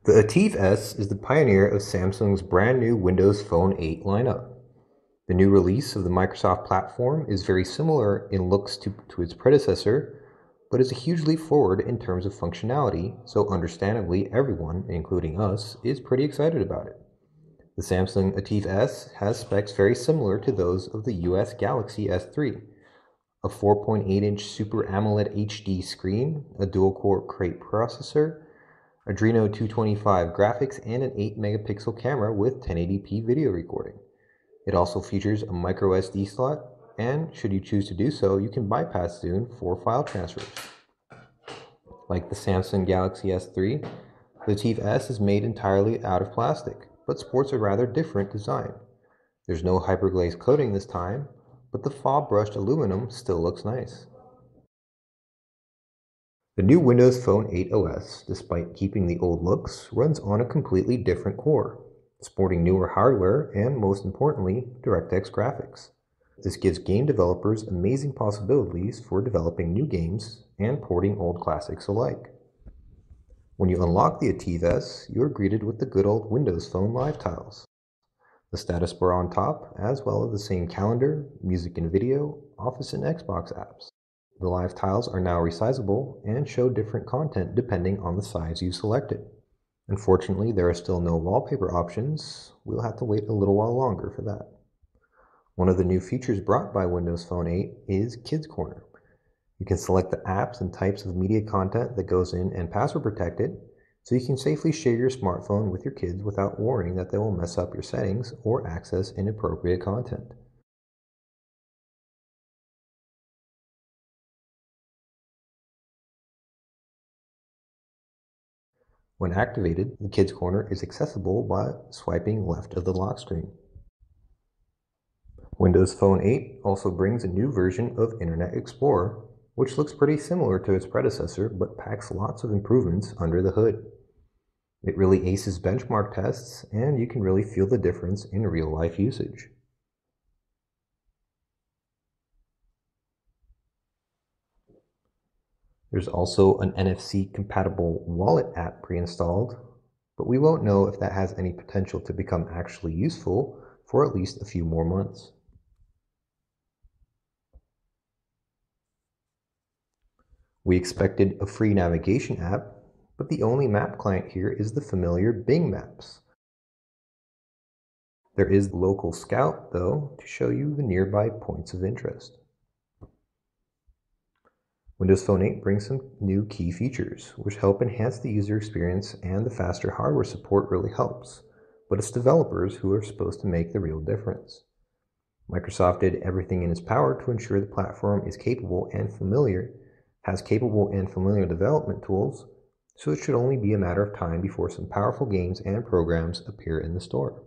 The Ativ S is the pioneer of Samsung's brand new Windows Phone 8 lineup. The new release of the Microsoft platform is very similar in looks to its predecessor, but is a huge leap forward in terms of functionality, so understandably everyone, including us, is pretty excited about it. The Samsung Ativ S has specs very similar to those of the US Galaxy S3, a 4.8-inch Super AMOLED HD screen, a dual-core Crate processor, Adreno 225 graphics, and an 8-megapixel camera with 1080p video recording. It also features a micro SD slot, and should you choose to do so, you can bypass Zoom for file transfers. Like the Samsung Galaxy S3, the Ativ S is made entirely out of plastic, but sports a rather different design. There's no hyperglazed coating this time, but the fall-brushed aluminum still looks nice. The new Windows Phone 8 OS, despite keeping the old looks, runs on a completely different core, sporting newer hardware and, most importantly, DirectX graphics. This gives game developers amazing possibilities for developing new games and porting old classics alike. When you unlock the Ativ S, you are greeted with the good old Windows Phone live tiles. The status bar on top, as well as the same calendar, music and video, Office and Xbox apps. The live tiles are now resizable and show different content depending on the size you selected. Unfortunately, there are still no wallpaper options. We'll have to wait a little while longer for that. One of the new features brought by Windows Phone 8 is Kids Corner. You can select the apps and types of media content that goes in and password protected, so you can safely share your smartphone with your kids without worrying that they will mess up your settings or access inappropriate content. When activated, the Kids Corner is accessible by swiping left of the lock screen. Windows Phone 8 also brings a new version of Internet Explorer, which looks pretty similar to its predecessor but packs lots of improvements under the hood. It really aces benchmark tests, and you can really feel the difference in real-life usage. There's also an NFC-compatible wallet app pre-installed, but we won't know if that has any potential to become actually useful for at least a few more months. We expected a free navigation app, but the only map client here is the familiar Bing Maps. There is Local Scout, though, to show you the nearby points of interest. Windows Phone 8 brings some new key features, which help enhance the user experience, and the faster hardware support really helps, but it's developers who are supposed to make the real difference. Microsoft did everything in its power to ensure the platform is capable and familiar development tools, so it should only be a matter of time before some powerful games and programs appear in the store.